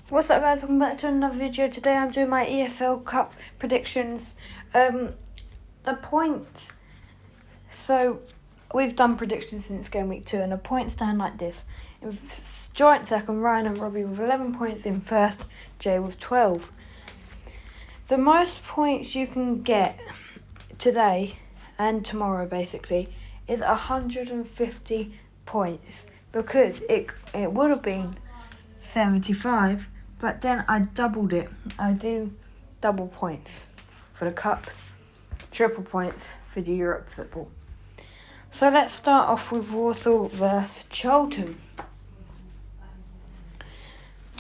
What's up, guys? Welcome back to another video. Today I'm doing my EFL Cup predictions. The points. So we've done predictions since game week 2, and the points stand like this: in joint second, Ryan and Robbie with 11 points; in first, Jay with 12. The most points you can get today and tomorrow, basically, is 150 points, because it would have been 75, but then I doubled it. I do double points for the cup, triple points for the Europe football. So let's start off with Walsall versus Charlton.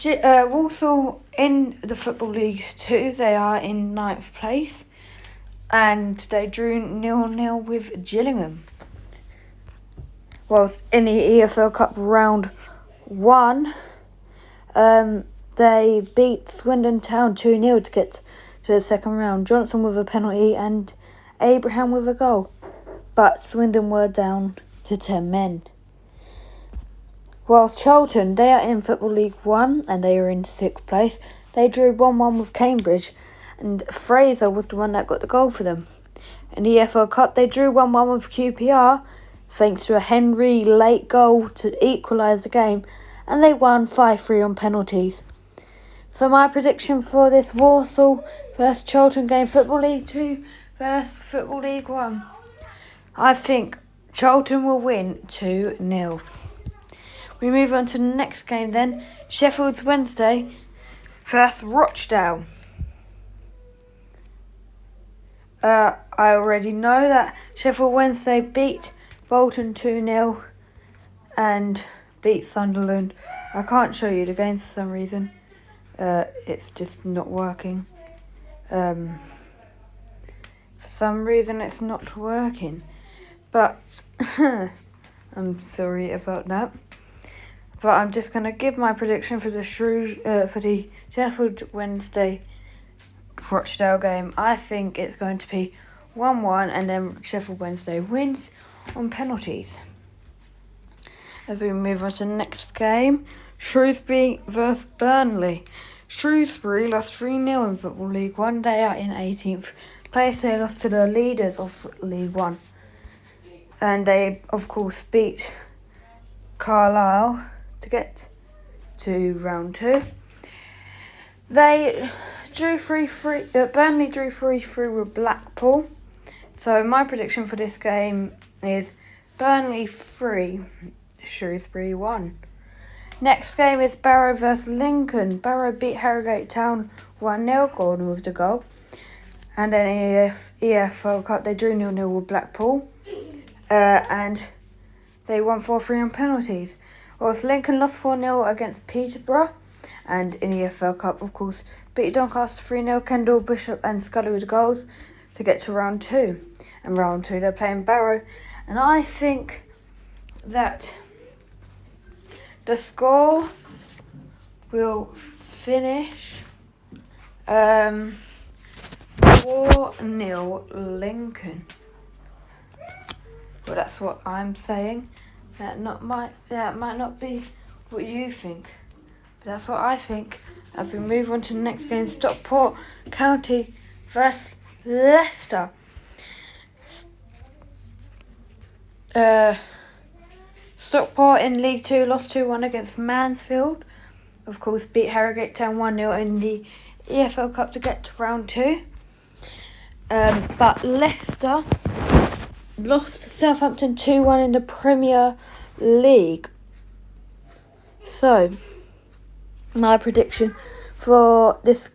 Walsall in the Football League 2, they are in 9th place, and they drew 0-0 with Gillingham. Whilst in the EFL Cup round 1, they beat Swindon Town 2-0 to get to the second round. Johnson with a penalty and Abraham with a goal. But Swindon were down to 10 men. Whilst Charlton, they are in Football League 1 and they are in 6th place. They drew 1-1 with Cambridge, and Fraser was the one that got the goal for them. In the EFL Cup, they drew 1-1 with QPR thanks to a Henry late goal to equalise the game, and they won 5-3 on penalties. So my prediction for this Walsall versus Charlton game, Football League 2 versus Football League 1, I think Charlton will win 2-0. We move on to the next game then, Sheffield Wednesday versus Rochdale. I already know that Sheffield Wednesday beat Bolton 2-0 and beat Sunderland. I can't show you the game for some reason. It's just not working. For some reason it's not working. But I'm sorry about that. But I'm just gonna give my prediction for the Sheffield Wednesday Rochdale game. I think it's going to be 1-1, and then Sheffield Wednesday wins on penalties. As we move on to the next game, Shrewsbury versus Burnley. Shrewsbury lost 3-0 in Football League 1. They are in 18th place. They lost to the leaders of League 1. And they, of course, beat Carlisle to get to round 2. They drew 3-3. Burnley drew 3-3 with Blackpool. So my prediction for this game is Burnley 3, Shrewsbury 1. Next game is Barrow versus Lincoln. Barrow beat Harrogate Town 1-0, Gordon with the goal. And then in EFL Cup, they drew 0-0 with Blackpool. And they won 4-3 on penalties. Whilst Lincoln lost 4-0 against Peterborough. And in EFL Cup, of course, beat Doncaster 3-0, Kendall, Bishop and Scully with the goals to get to round 2. And round 2, they're playing Barrow. And I think that the score will finish 4-0 Lincoln. Well, that's what I'm saying. That might not be what you think. But that's what I think. As we move on to the next game, Stockport County versus Leicester. Stockport in League 2 lost 2-1 against Mansfield. Of course, beat Harrogate Town 1-0 in the EFL Cup to get to round 2. But Leicester lost to Southampton 2-1 in the Premier League. So, my prediction for this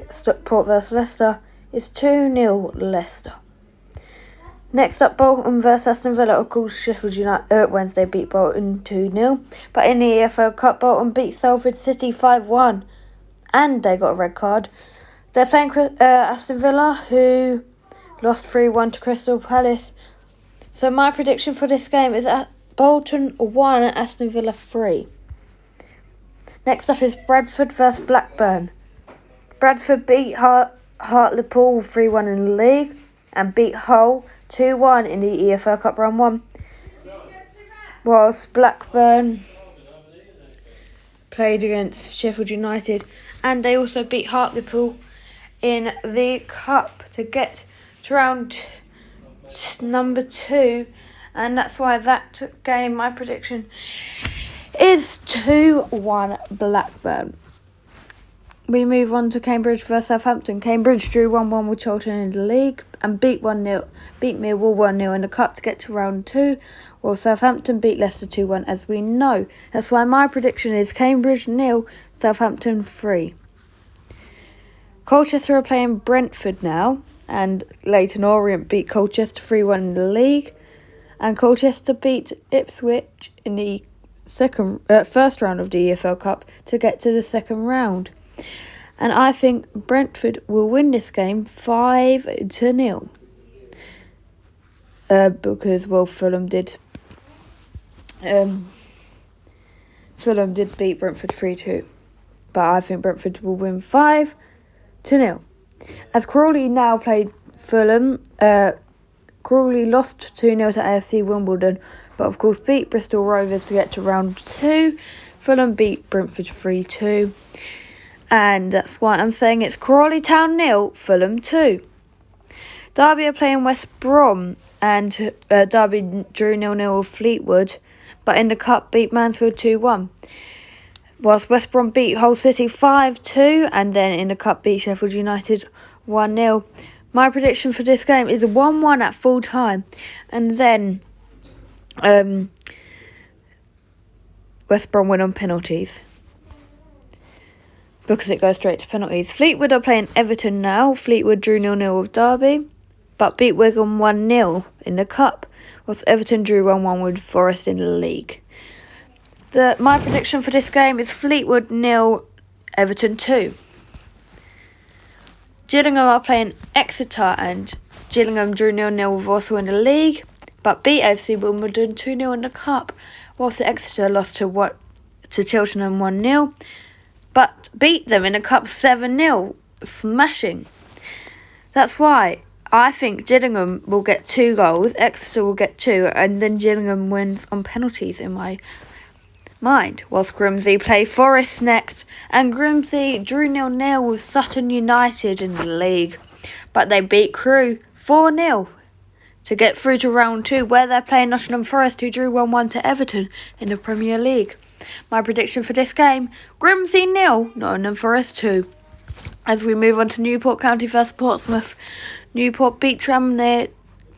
Stockport versus Leicester is 2-0 Leicester. Next up, Bolton versus Aston Villa. Of course, Sheffield United Wednesday beat Bolton 2-0. But in the EFL Cup, Bolton beat Salford City 5-1. And they got a red card. They're playing Aston Villa, who lost 3-1 to Crystal Palace. So my prediction for this game is Bolton 1, Aston Villa 3. Next up is Bradford versus Blackburn. Bradford beat Hartlepool 3-1 in the league and beat Hull 2-1 in the EFL Cup round 1. whilst Blackburn played against Sheffield United, and they also beat Hartlepool in the Cup to get to round number 2, and that's why that game, my prediction is 2-1 Blackburn. We move on to Cambridge vs Southampton. Cambridge drew 1-1 with Charlton in the league and beat Millwall 1-0 in the Cup to get to round 2, while Southampton beat Leicester 2-1, as we know. That's why my prediction is Cambridge 0, Southampton 3. Colchester are playing Brentford now, and Leyton Orient beat Colchester 3-1 in the league, and Colchester beat Ipswich in the first round of the EFL Cup to get to the second round. And I think Brentford will win this game 5-0. Because Fulham did beat Brentford 3-2. But I think Brentford will win 5-0. As Crawley now played Fulham, Crawley lost 2-0 to AFC Wimbledon, but of course beat Bristol Rovers to get to round 2. Fulham beat Brentford 3-2. And that's why I'm saying it's Crawley Town 0, Fulham 2. Derby are playing West Brom, and Derby drew 0-0 with Fleetwood, but in the Cup beat Mansfield 2-1. Whilst West Brom beat Hull City 5-2, and then in the Cup beat Sheffield United 1-0. My prediction for this game is 1-1 at full time, and then West Brom win on penalties, because it goes straight to penalties. Fleetwood are playing Everton now. Fleetwood drew 0-0 with Derby, but beat Wigan 1-0 in the Cup, whilst Everton drew 1-1 with Forest in the league. My prediction for this game is Fleetwood 0, Everton 2. Gillingham are playing Exeter, and Gillingham drew 0-0 with Walsall in the league, but beat AFC Wimbledon 2-0 in the Cup, whilst Exeter lost to Cheltenham 1-0. But beat them in the Cup 7-0, smashing. That's why I think Gillingham will get 2 goals, Exeter will get 2, and then Gillingham wins on penalties in my mind. Whilst Grimsby play Forest next, and Grimsby drew 0-0 with Sutton United in the league, but they beat Crewe 4-0 to get through to round 2, where they're playing Nottingham Forest, who drew 1-1 to Everton in the Premier League. My prediction for this game, Grimsby 0, Nottingham Forest 2. As we move on to Newport County vs Portsmouth, Newport beat Tranmere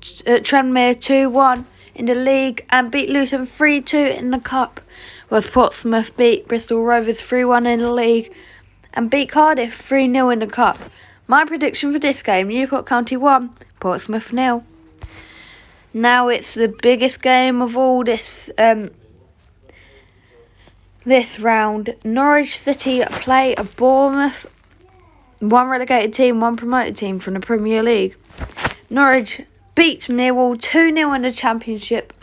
2-1 in the league and beat Luton 3-2 in the Cup, whilst Portsmouth beat Bristol Rovers 3-1 in the league and beat Cardiff 3-0 in the Cup. My prediction for this game, Newport County 1, Portsmouth 0. Now it's the biggest game of all this round. Norwich City play a Bournemouth, one relegated team, one promoted team from the Premier League. Norwich beat Millwall 2-0 in the Championship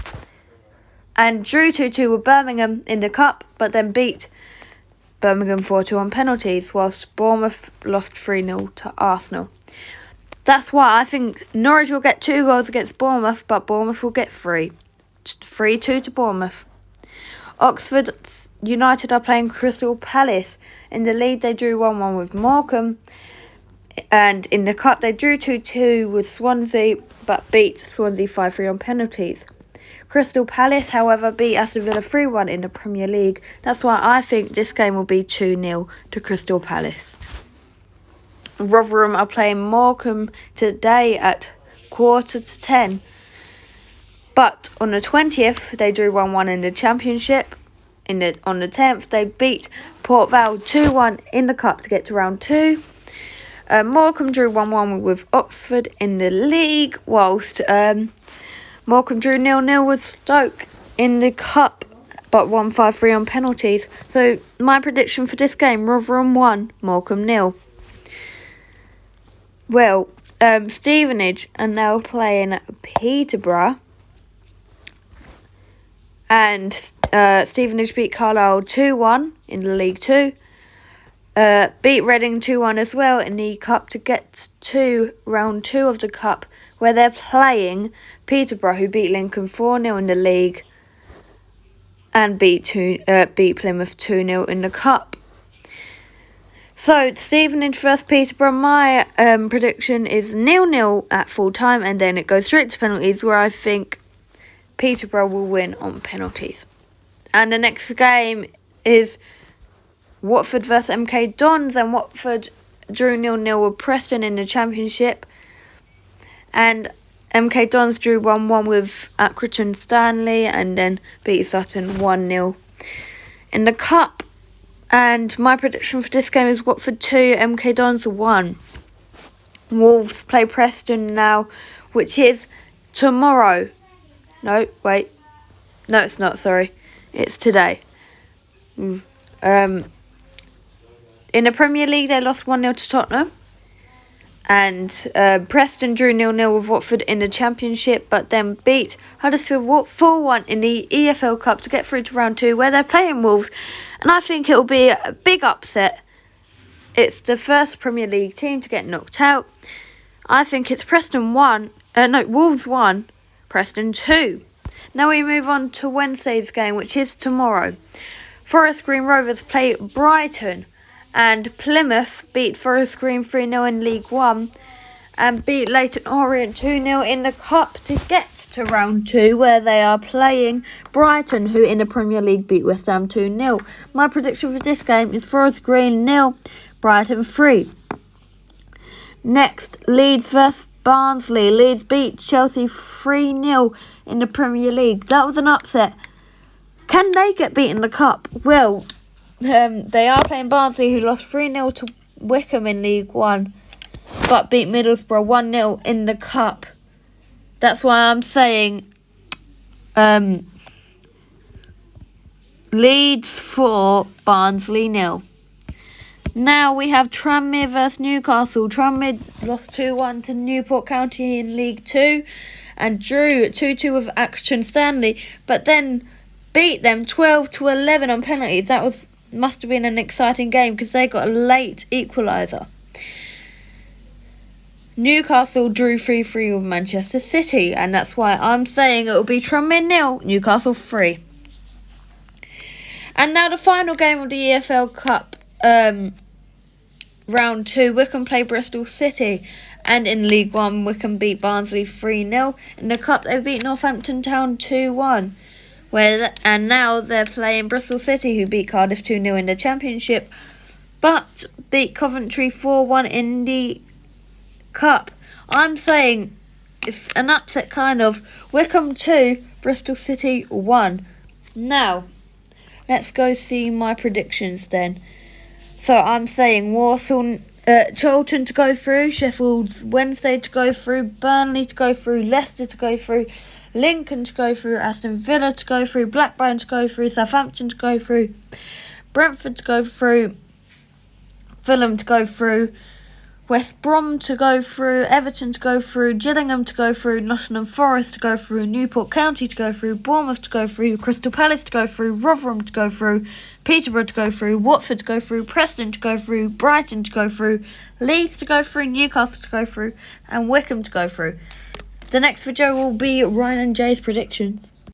and drew 2-2 with Birmingham in the Cup, but then beat Birmingham 4-2 on penalties, whilst Bournemouth lost 3-0 to Arsenal. That's why I think Norwich will get 2 goals against Bournemouth, but Bournemouth will get 3. 3-2 to Bournemouth. Oxford United are playing Crystal Palace. In the league, they drew 1-1 with Morecambe, and in the Cup, they drew 2-2 with Swansea, but beat Swansea 5-3 on penalties. Crystal Palace, however, beat Aston Villa 3-1 in the Premier League. That's why I think this game will be 2-0 to Crystal Palace. Rotherham are playing Morecambe today at 9:45. But on the 20th, they drew 1-1 in the Championship. On the 10th, they beat Port Vale 2-1 in the Cup to get to round 2. Morecambe drew 1-1 with Oxford in the league, whilst Morecambe drew 0-0 with Stoke in the Cup, but won 5-3 on penalties. So my prediction for this game, Rotherham 1, Morecambe 0. Well, Stevenage are now playing Peterborough, and Stevenage beat Carlisle 2-1 in the League 2. Beat Reading 2-1 as well in the Cup to get to round 2 of the Cup, where they're playing Peterborough, who beat Lincoln 4-0 in the league. and beat Plymouth 2-0 in the Cup. So, Stevenage vs Peterborough, my prediction is 0-0 at full time, and then it goes straight to penalties, where I think Peterborough will win on penalties. And the next game is Watford vs MK Dons, and Watford drew 0-0 with Preston in the Championship. And MK Dons drew 1-1 with Accrington Stanley, and then beat Sutton 1-0 in the Cup. And my prediction for this game is Watford 2, MK Dons 1. Wolves play Preston now, which is tomorrow. No, wait. No, it's not, sorry. It's today. In the Premier League, they lost 1-0 to Tottenham. And Preston drew 0-0 with Watford in the Championship, but then beat Huddersfield 4-1 in the EFL Cup to get through to round 2, where they're playing Wolves. And I think it will be a big upset. It's the first Premier League team to get knocked out. I think it's Wolves 1, Preston 2. Now we move on to Wednesday's game, which is tomorrow. Forest Green Rovers play Brighton. And Plymouth beat Forest Green 3-0 in League One and beat Leyton Orient 2-0 in the Cup to get to round 2, where they are playing Brighton, who in the Premier League beat West Ham 2-0. My prediction for this game is Forest Green 0, Brighton 3. Next, Leeds vs Barnsley. Leeds beat Chelsea 3-0 in the Premier League. That was an upset. Can they get beat in the Cup? Well, they are playing Barnsley, who lost 3-0 to Wickham in League One, but beat Middlesbrough 1-0 in the Cup. That's why I'm saying Leeds 4, Barnsley 0. Now we have Tranmere vs Newcastle. Tranmere lost 2-1 to Newport County in League 2 and drew 2-2 with Accrington Stanley, but then beat them 12-11 on penalties. That must have been an exciting game because they got a late equaliser. Newcastle drew 3-3 with Manchester City, and that's why I'm saying it will be Tranmere 0, Newcastle 3. And now the final game of the EFL Cup, round 2, Wickham play Bristol City, and in League 1, Wickham beat Barnsley 3-0. In the Cup, they beat Northampton Town 2-1. And now they're playing Bristol City, who beat Cardiff 2-0 in the Championship, but beat Coventry 4-1 in the Cup. I'm saying it's an upset kind of. Wickham 2, Bristol City 1. Now, let's go see my predictions then. So I'm saying Charlton to go through, Sheffield Wednesday to go through, Burnley to go through, Leicester to go through, Lincoln to go through, Aston Villa to go through, Blackburn to go through, Southampton to go through, Brentford to go through, Fulham to go through, West Brom to go through, Everton to go through, Gillingham to go through, Nottingham Forest to go through, Newport County to go through, Bournemouth to go through, Crystal Palace to go through, Rotherham to go through, Peterborough to go through, Watford to go through, Preston to go through, Brighton to go through, Leeds to go through, Newcastle to go through, and Wickham to go through. The next video will be Ryan and Jay's predictions.